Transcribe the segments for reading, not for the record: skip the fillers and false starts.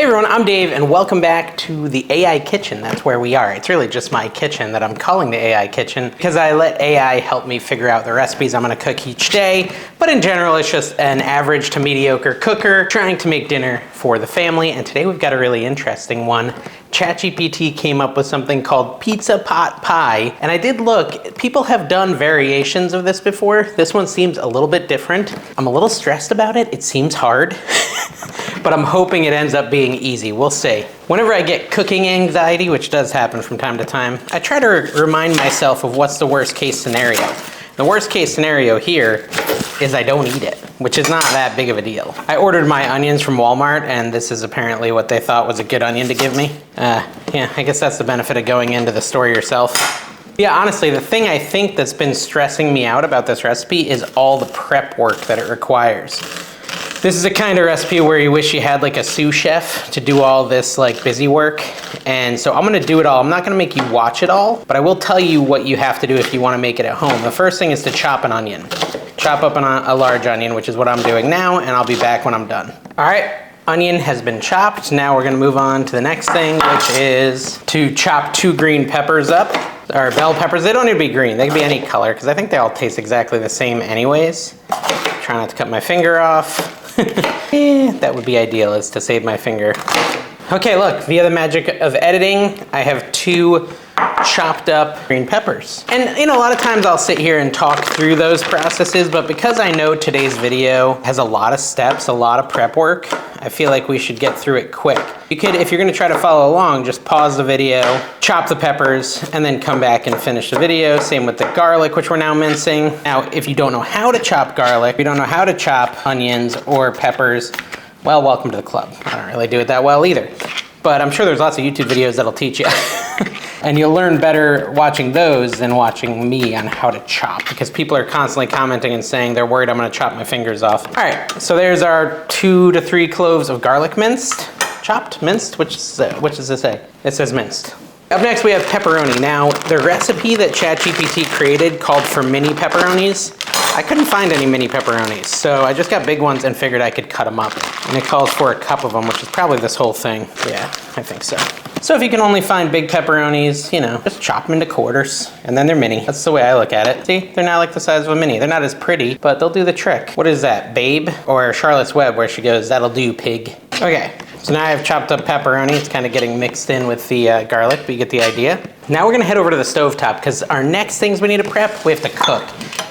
Hey everyone, I'm Dave and welcome back to the AI Kitchen. That's where we are. It's really just my kitchen that I'm calling the AI Kitchen because I let AI help me figure out the recipes I'm gonna cook each day. But in general, it's just an average to mediocre cooker trying to make dinner for the family. And today we've got a really interesting one. ChatGPT came up with something called pizza pot pie. And I did look, people have done variations of this before. This one seems a little bit different. I'm a little stressed about it. It seems hard. But I'm hoping it ends up being easy. We'll see. Whenever I get cooking anxiety, which does happen from time to time, I try to remind myself of what's the worst case scenario. The worst case scenario here is I don't eat it, which is not that big of a deal. I ordered my onions from Walmart, and this is apparently what they thought was a good onion to give me. Yeah, I guess that's the benefit of going into the store yourself. Yeah, honestly, the thing I think that's been stressing me out about this recipe is all the prep work that it requires. This is a kind of recipe where you wish you had like a sous chef to do all this like busy work. And so I'm gonna do it all. I'm not gonna make you watch it all, but I will tell you what you have to do if you wanna make it at home. The first thing is to chop an onion. Chop up a large onion, which is what I'm doing now, and I'll be back when I'm done. All right, onion has been chopped. Now we're gonna move on to the next thing, which is to chop 2 green peppers up, or bell peppers. They don't need to be green, they can be any color, because I think they all taste exactly the same anyways. Try not to cut my finger off. That would be ideal, is to save my finger. Okay, look, via the magic of editing, I have 2 chopped up green peppers. And you know, a lot of times I'll sit here and talk through those processes, but because I know today's video has a lot of steps, a lot of prep work, I feel like we should get through it quick. You could, if you're gonna try to follow along, just pause the video, chop the peppers, and then come back and finish the video. Same with the garlic, which we're now mincing. Now, if you don't know how to chop garlic, if you don't know how to chop onions or peppers, well, welcome to the club. I don't really do it that well either. But I'm sure there's lots of YouTube videos that'll teach you. And you'll learn better watching those than watching me on how to chop, because people are constantly commenting and saying they're worried I'm gonna chop my fingers off. All right, so there's our 2 to 3 cloves of garlic minced. Chopped, minced, which does it say? It says minced. Up next we have pepperoni. Now, the recipe that ChatGPT created called for mini pepperonis. I couldn't find any mini pepperonis, so I just got big ones and figured I could cut them up. And it calls for a cup of them, which is probably this whole thing. Yeah, I think so. So if you can only find big pepperonis, you know, just chop them into quarters, and then they're mini. That's the way I look at it. See, they're not like the size of a mini. They're not as pretty, but they'll do the trick. What is that, Babe? Or Charlotte's Web, where she goes, "That'll do, pig." Okay, so now I've chopped up pepperoni. It's kind of getting mixed in with the garlic, but you get the idea. Now we're gonna head over to the stovetop, because our next things we need to prep, we have to cook.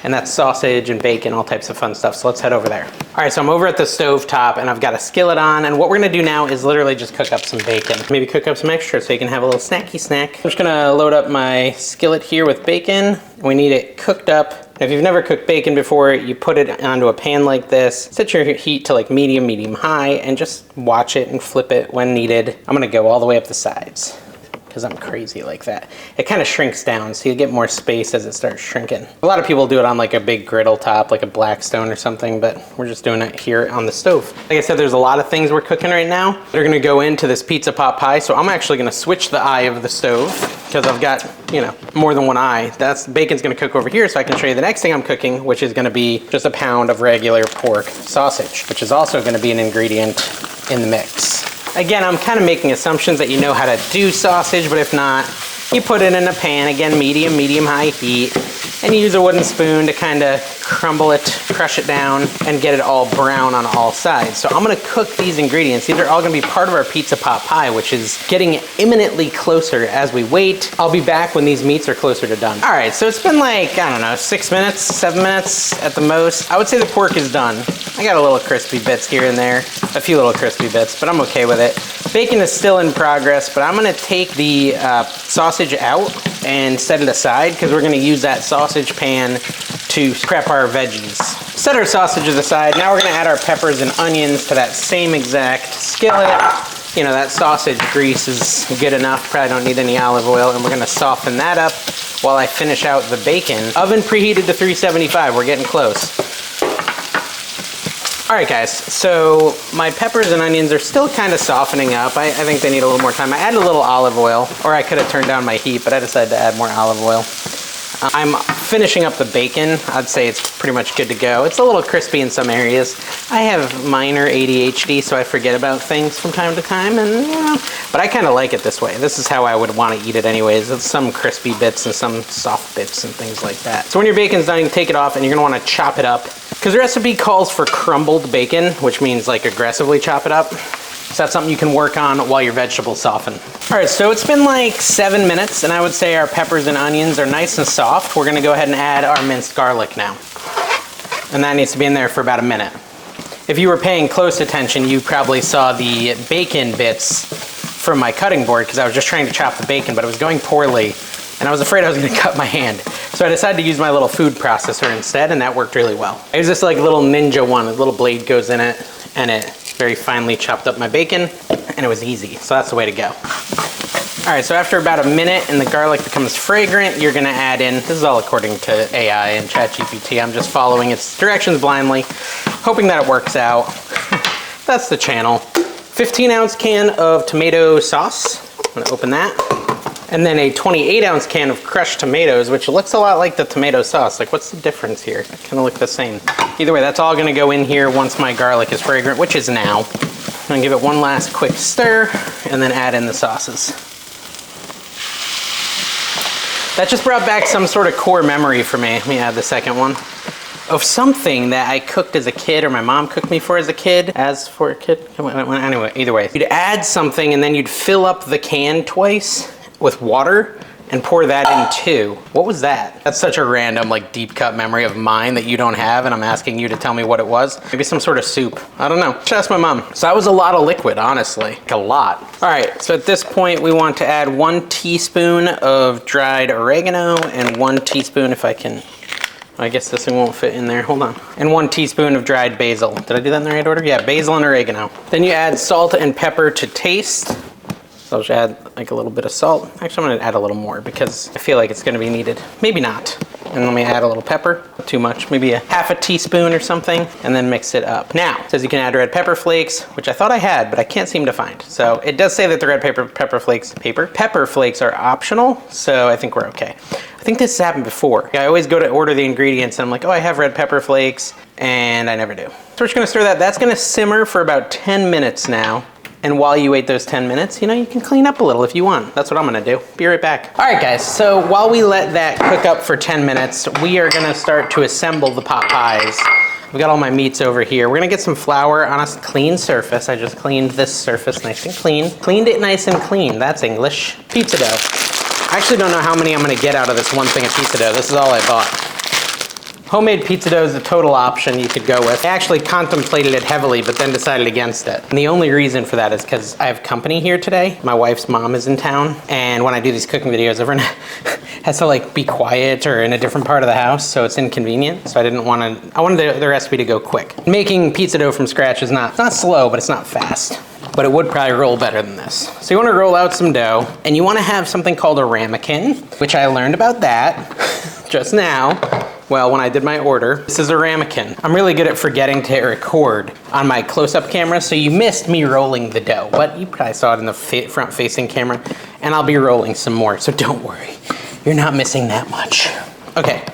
And that's sausage and bacon, all types of fun stuff. So let's head over there. All right, so I'm over at the stovetop and I've got a skillet on, and what we're gonna do now is literally just cook up some bacon. Maybe cook up some extra so you can have a little snacky snack. I'm just gonna load up my skillet here with bacon. We need it cooked up. If you've never cooked bacon before, you put it onto a pan like this, set your heat to like medium, medium high, and just watch it and flip it when needed. I'm gonna go all the way up the sides, because I'm crazy like that. It kind of shrinks down, so you get more space as it starts shrinking. A lot of people do it on like a big griddle top, like a Blackstone or something, but we're just doing it here on the stove. Like I said, there's a lot of things we're cooking right now. They're gonna go into this pizza pot pie, so I'm actually gonna switch the eye of the stove, because I've got, you know, more than one eye. That's bacon's gonna cook over here, so I can show you the next thing I'm cooking, which is gonna be just a pound of regular pork sausage, which is also gonna be an ingredient in the mix. Again, I'm kind of making assumptions that you know how to do sausage, but if not, you put it in a pan, again, medium, medium-high heat, and you use a wooden spoon to kind of crumble it, crush it down, and get it all brown on all sides. So I'm gonna cook these ingredients. These are all gonna be part of our pizza pot pie, which is getting imminently closer as we wait. I'll be back when these meats are closer to done. All right, so it's been like, I don't know, 6 minutes, 7 minutes at the most. I would say the pork is done. I got a little crispy bits here and there, a few little crispy bits, but I'm okay with it. Bacon is still in progress, but I'm gonna take the sausage out and set it aside, because we're gonna use that sausage pan to prep our veggies. Set our sausages aside. Now we're gonna add our peppers and onions to that same exact skillet. You know, that sausage grease is good enough. Probably don't need any olive oil, and we're gonna soften that up while I finish out the bacon. Oven preheated to 375, we're getting close. All right, guys, so my peppers and onions are still kind of softening up. I think they need a little more time. I added a little olive oil, or I could have turned down my heat, but I decided to add more olive oil. I'm finishing up the bacon. I'd say it's pretty much good to go. It's a little crispy in some areas. I have minor ADHD, so I forget about things from time to time, and but I kind of like it this way. This is how I would want to eat it anyways. It's some crispy bits and some soft bits and things like that. So when your bacon's done, you can take it off and you're gonna want to chop it up, because the recipe calls for crumbled bacon, which means like aggressively chop it up. So that's something you can work on while your vegetables soften. All right, so it's been like 7 minutes, and I would say our peppers and onions are nice and soft. We're gonna go ahead and add our minced garlic now. And that needs to be in there for about a minute. If you were paying close attention, you probably saw the bacon bits from my cutting board, because I was just trying to chop the bacon, but it was going poorly, and I was afraid I was gonna cut my hand. So I decided to use my little food processor instead, and that worked really well. I used this like little ninja one, a little blade goes in it, and it very finely chopped up my bacon, and it was easy. So that's the way to go. All right, so after about a minute and the garlic becomes fragrant, you're gonna add in, this is all according to AI and ChatGPT, I'm just following its directions blindly, hoping that it works out. That's the channel. 15-ounce can of tomato sauce. I'm gonna open that. And then a 28-ounce can of crushed tomatoes, which looks a lot like the tomato sauce. Like, what's the difference here? They kind of look the same. Either way, that's all gonna go in here once my garlic is fragrant, which is now. I'm gonna give it one last quick stir and then add in the sauces. That just brought back some sort of core memory for me. Let me add the second one. Of something that I cooked as a kid, or my mom cooked me for as a kid. Anyway, either way. You'd add something and then you'd fill up the can twice with water and pour that in too. What was that? That's such a random, like, deep cut memory of mine that you don't have, and I'm asking you to tell me what it was. Maybe some sort of soup. I don't know. Just ask my mom. So that was a lot of liquid, honestly. Like, a lot. All right, so at this point we want to add 1 teaspoon of dried oregano and 1 teaspoon, if I can, I guess this thing won't fit in there, hold on. And 1 teaspoon of dried basil. Did I do that in the right order? Yeah, basil and oregano. Then you add salt and pepper to taste. So I'll just add like a little bit of salt. Actually, I'm gonna add a little more because I feel like it's gonna be needed. Maybe not. And let me add a little pepper. Not too much, maybe a half a teaspoon or something, and then mix it up. Now, it says you can add red pepper flakes, which I thought I had, but I can't seem to find. So it does say that the red pepper flakes are optional, so I think we're okay. I think this has happened before. I always go to order the ingredients and I'm like, oh, I have red pepper flakes, and I never do. So we're just gonna stir that. That's gonna simmer for about 10 minutes now. And while you wait those 10 minutes, you can clean up a little if you want. That's what I'm gonna do. Be right back. All right, guys, so while we let that cook up for 10 minutes, we are gonna start to assemble the pot pies. I've got all my meats over here. We're gonna get some flour on a clean surface. I just cleaned this surface nice and clean. Cleaned it nice and clean, that's English. Pizza dough. I actually don't know how many I'm gonna get out of this one thing of pizza dough. This is all I bought. Homemade pizza dough is a total option you could go with. I actually contemplated it heavily, but then decided against it. And the only reason for that is because I have company here today. My wife's mom is in town, and when I do these cooking videos, everyone has to like be quiet or in a different part of the house, so it's inconvenient. So I wanted the recipe to go quick. Making pizza dough from scratch is it's not slow, but it's not fast. But it would probably roll better than this. So you wanna roll out some dough, and you wanna have something called a ramekin, which I learned about that just now. Well, when I did my order, this is a ramekin. I'm really good at forgetting to hit record on my close-up camera, so you missed me rolling the dough, but you probably saw it in the front-facing camera, and I'll be rolling some more, so don't worry. You're not missing that much. Okay,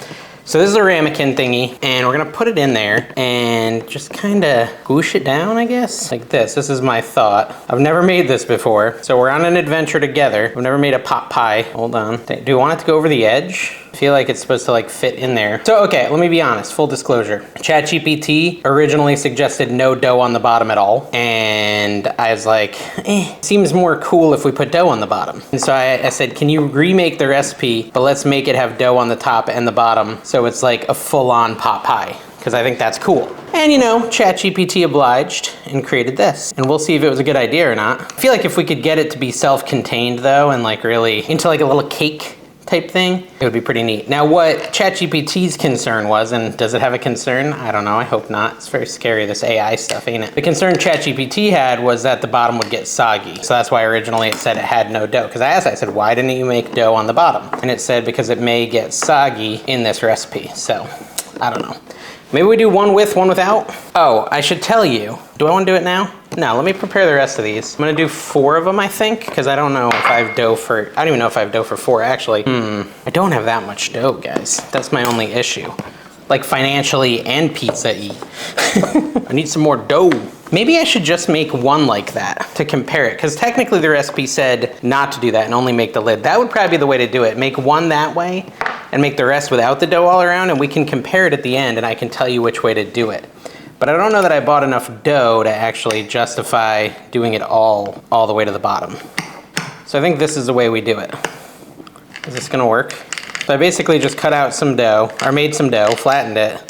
so this is a ramekin thingy, and we're gonna put it in there and just kinda goosh it down, I guess, like this. This is my thought. I've never made this before, so we're on an adventure together. I've never made a pot pie. Hold on. Do you want it to go over the edge? I feel like it's supposed to like fit in there. So, okay, let me be honest, full disclosure. ChatGPT originally suggested no dough on the bottom at all. And I was like, seems more cool if we put dough on the bottom. And so I said, can you remake the recipe, but let's make it have dough on the top and the bottom so it's like a full-on pot pie. Because I think that's cool. And ChatGPT obliged and created this. And we'll see if it was a good idea or not. I feel like if we could get it to be self-contained though, and like really into like a little cake type thing, it would be pretty neat. Now what ChatGPT's concern was, and does it have a concern? I don't know, I hope not. It's very scary, this AI stuff, ain't it? The concern ChatGPT had was that the bottom would get soggy. So that's why originally it said it had no dough. Because I said, why didn't you make dough on the bottom? And it said, because it may get soggy in this recipe. So, I don't know. Maybe we do one with, one without? Oh, I should tell you. Do I want to do it now? No, let me prepare the rest of these. I'm gonna do 4 of them, I think, because I don't know if I have dough for, I don't even know if I have dough for 4, actually. I don't have that much dough, guys. That's my only issue. Like financially and pizza-y. I need some more dough. Maybe I should just make one like that to compare it, because technically the recipe said not to do that and only make the lid. That would probably be the way to do it. Make one that way and make the rest without the dough all around, and we can compare it at the end and I can tell you which way to do it. But I don't know that I bought enough dough to actually justify doing it all the way to the bottom. So I think this is the way we do it. Is this gonna work? So I basically just cut out some dough, or made some dough, flattened it,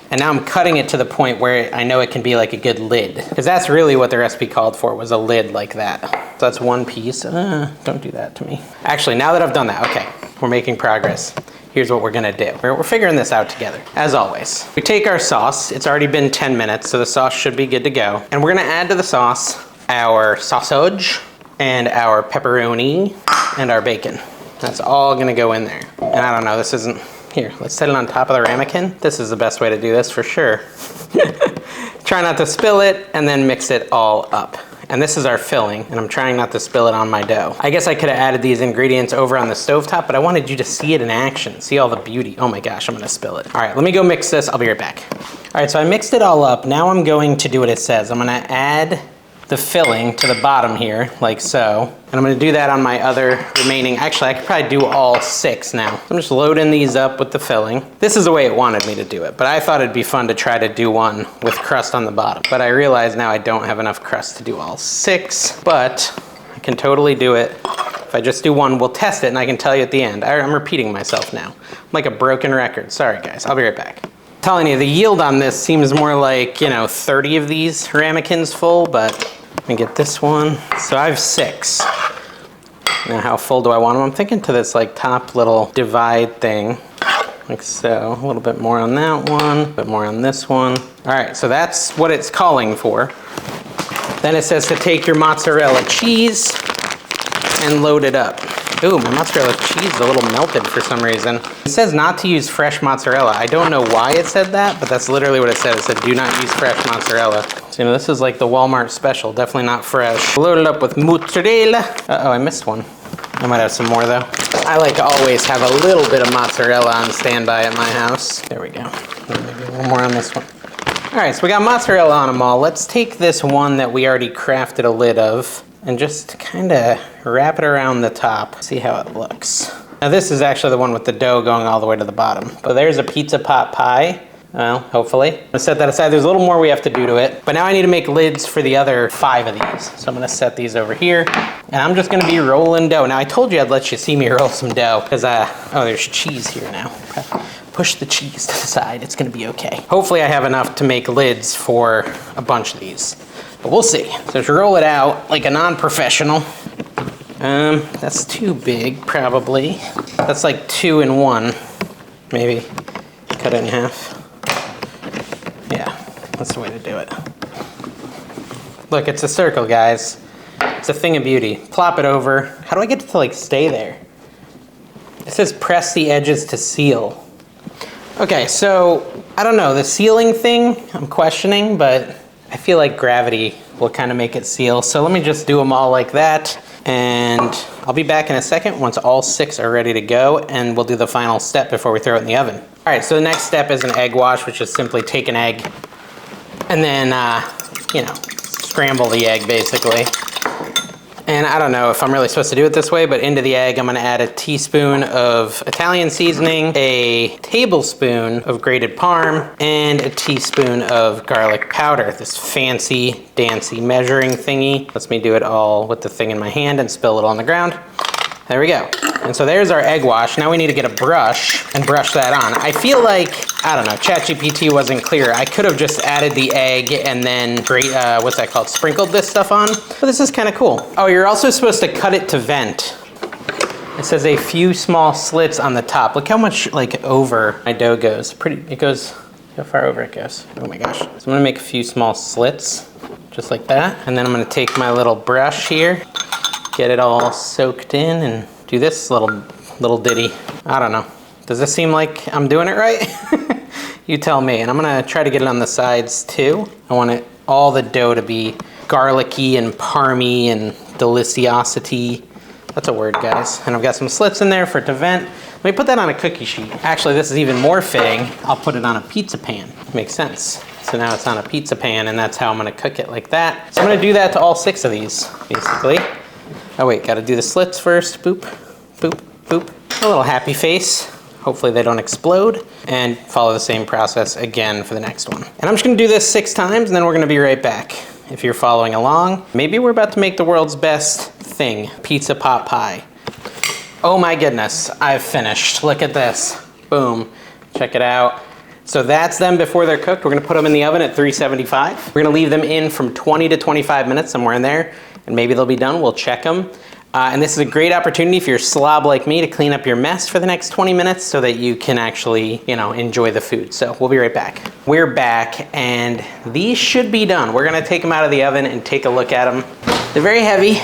and now I'm cutting it to the point where I know it can be like a good lid. Because that's really what the recipe called for, was a lid like that. So that's one piece. Don't do that to me. Actually, now that I've done that, okay, we're making progress. Here's what we're gonna do. We're figuring this out together, as always. We take our sauce. It's already been 10 minutes, so the sauce should be good to go. And we're gonna add to the sauce our sausage and our pepperoni and our bacon. That's all gonna go in there. And I don't know, this isn't, here, let's set it on top of the ramekin. This is the best way to do this for sure. Try not to spill it and then mix it all up. And this is our filling, and I'm trying not to spill it on my dough. I guess I could have added these ingredients over on the stovetop, but I wanted you to see it in action, see all the beauty. Oh my gosh, I'm gonna spill it. All right, let me go mix this, I'll be right back. All right, so I mixed it all up. Now I'm going to do what it says. I'm gonna add the filling to the bottom here, like so. And I'm gonna do that on my other remaining, actually I could probably do all 6 now. I'm just loading these up with the filling. This is the way it wanted me to do it, but I thought it'd be fun to try to do one with crust on the bottom. But I realize now I don't have enough crust to do all 6, but I can totally do it. If I just do one, we'll test it and I can tell you at the end. I'm repeating myself now. I'm like a broken record. Sorry guys, I'll be right back. I'm telling you, the yield on this seems more like, 30 of these ramekins full, but let me get this one. So I have 6. Now how full do I want them? I'm thinking to this like top little divide thing, like so. A little bit more on that one, a bit more on this one. All right, so that's what it's calling for. Then it says to take your mozzarella cheese and load it up. Ooh, my mozzarella cheese is a little melted for some reason. It says not to use fresh mozzarella. I don't know why it said that, but that's literally what it said. It said do not use fresh mozzarella. So, this is like the Walmart special, definitely not fresh. Load it up with mozzarella. Uh-oh, I missed one. I might have some more though. I like to always have a little bit of mozzarella on standby at my house. There we go. Maybe one more on this one. All right, so we got mozzarella on them all. Let's take this one that we already crafted a lid of and just kind of wrap it around the top. See how it looks. Now this is actually the one with the dough going all the way to the bottom. But there's a pizza pot pie. Well, hopefully. I'm gonna set that aside. There's a little more we have to do to it. But now I need to make lids for the other 5 of these. So I'm gonna set these over here. And I'm just gonna be rolling dough. Now I told you I'd let you see me roll some dough. Because, oh, there's cheese here now. Push the cheese to the side. It's gonna be okay. Hopefully I have enough to make lids for a bunch of these. But we'll see. So just roll it out like a non-professional. That's too big, probably. That's like 2 in 1. Maybe cut it in half. Yeah, that's the way to do it. Look, it's a circle, guys. It's a thing of beauty. Plop it over. How do I get it to like stay there? It says press the edges to seal. Okay, so I don't know, the sealing thing I'm questioning, but I feel like gravity will kind of make it seal. So let me just do them all like that. And I'll be back in a second once all 6 are ready to go, and we'll do the final step before we throw it in the oven. All right, so the next step is an egg wash, which is simply take an egg and then, scramble the egg basically. And I don't know if I'm really supposed to do it this way, but into the egg, I'm gonna add a teaspoon of Italian seasoning, a tablespoon of grated Parm, and a teaspoon of garlic powder. This fancy, dancy measuring thingy lets me do it all with the thing in my hand and spill it all on the ground. There we go. And so there's our egg wash. Now we need to get a brush and brush that on. I feel like, I don't know, ChatGPT wasn't clear. I could have just added the egg and then what's that called? Sprinkled this stuff on. But this is kind of cool. Oh, you're also supposed to cut it to vent. It says a few small slits on the top. Look how much like over my dough goes. It goes, how far over it goes. Oh my gosh. So I'm gonna make a few small slits, just like that. And then I'm gonna take my little brush here, get it all soaked in and do this little ditty. I don't know. Does this seem like I'm doing it right? You tell me. And I'm gonna try to get it on the sides too. I want all the dough to be garlicky and parmy and deliciosity. That's a word, guys. And I've got some slits in there for it to vent. Let me put that on a cookie sheet. Actually, this is even more fitting. I'll put it on a pizza pan. Makes sense. So now it's on a pizza pan, and that's how I'm gonna cook it, like that. So I'm gonna do that to all 6 of these, basically. Oh wait, gotta do the slits first. Boop, boop, boop. A little happy face. Hopefully they don't explode. And follow the same process again for the next one. And I'm just gonna do this 6 times, and then we're gonna be right back. If you're following along, maybe we're about to make the world's best thing, pizza pot pie. Oh my goodness, I've finished. Look at this. Boom. Check it out. So that's them before they're cooked. We're gonna put them in the oven at 375. We're gonna leave them in from 20 to 25 minutes, somewhere in there, and maybe they'll be done. We'll check them. And this is a great opportunity if you're a slob like me to clean up your mess for the next 20 minutes so that you can actually, enjoy the food. So we'll be right back. We're back, and these should be done. We're gonna take them out of the oven and take a look at them. They're very heavy.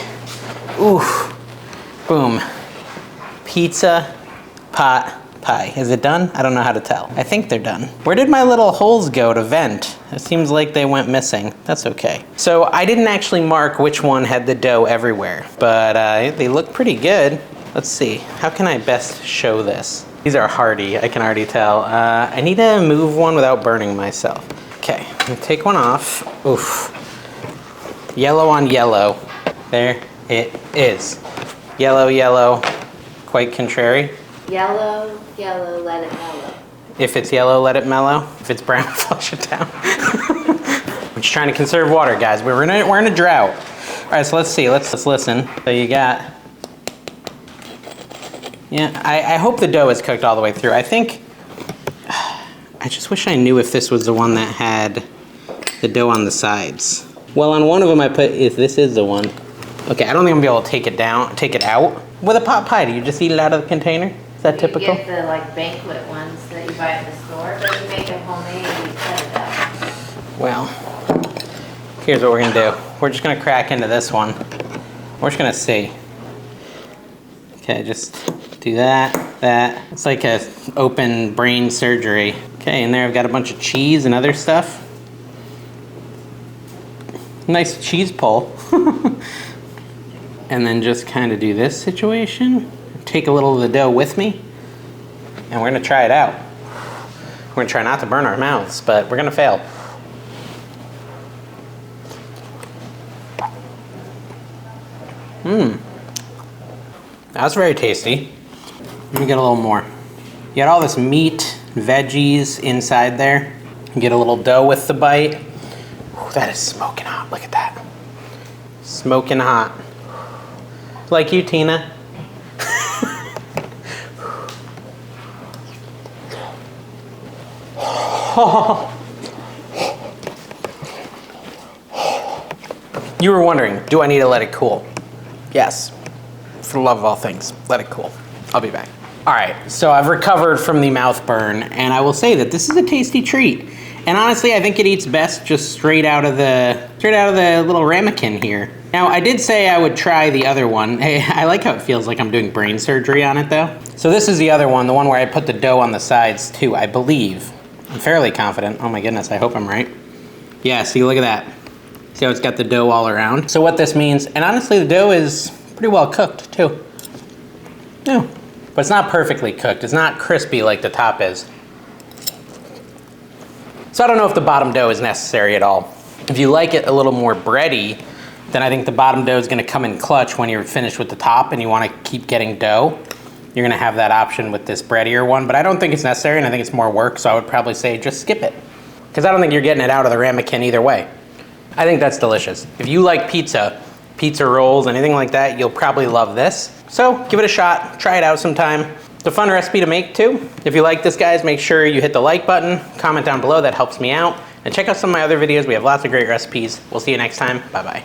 Ooh, boom. Pizza pot pie. Is it done? I don't know how to tell. I think they're done. Where did my little holes go to vent? It seems like they went missing. That's okay. So I didn't actually mark which one had the dough everywhere, but they look pretty good. Let's see. How can I best show this? These are hearty, I can already tell. I need to move one without burning myself. Okay, I'm gonna take one off. Oof. Yellow on yellow. There it is. Yellow, yellow. Quite contrary. Yellow, yellow, let it mellow. If it's yellow, let it mellow. If it's brown, flush it down. I'm just trying to conserve water, guys. We're in a drought. All right, so let's see. Let's listen. So you got. Yeah, I hope the dough is cooked all the way through. I think. I just wish I knew if this was the one that had the dough on the sides. Well, on one of them I put if this is the one. Okay, I don't think I'm gonna be able to take it out. With a pot pie, do you just eat it out of the container? Is that typical? You get the banquet ones that you buy at the store, but you make it homemade and you cut it up. Well, here's what we're gonna do. We're just gonna crack into this one. We're just gonna see. Okay, just do that. It's like a open brain surgery. Okay, in there I've got a bunch of cheese and other stuff. Nice cheese pull. And then just kind of do this situation. Take a little of the dough with me, and we're gonna try it out. We're gonna try not to burn our mouths, but we're gonna fail. That's very tasty. Let me get a little more. You got all this meat, veggies inside there. You get a little dough with the bite. Ooh, that is smoking hot, look at that. Smoking hot. Like you, Tina. You were wondering, do I need to let it cool? Yes. For the love of all things, let it cool. I'll be back. All right, so I've recovered from the mouth burn, and I will say that this is a tasty treat. And honestly, I think it eats best just straight out of the little ramekin here. Now, I did say I would try the other one. Hey, I like how it feels like I'm doing brain surgery on it, though. So this is the other one, the one where I put the dough on the sides, too, I believe. I'm fairly confident. Oh my goodness, I hope I'm right. Yeah, see, look at that. See how it's got the dough all around? So what this means, and honestly, the dough is pretty well cooked, too. Yeah, but it's not perfectly cooked. It's not crispy like the top is. So I don't know if the bottom dough is necessary at all. If you like it a little more bready, then I think the bottom dough is gonna come in clutch when you're finished with the top and you wanna keep getting dough. You're gonna have that option with this breadier one, but I don't think it's necessary and I think it's more work, so I would probably say just skip it. Because I don't think you're getting it out of the ramekin either way. I think that's delicious. If you like pizza rolls, anything like that, you'll probably love this. So give it a shot, try it out sometime. It's a fun recipe to make too. If you like this, guys, make sure you hit the like button, comment down below, that helps me out. And check out some of my other videos. We have lots of great recipes. We'll see you next time. Bye-bye.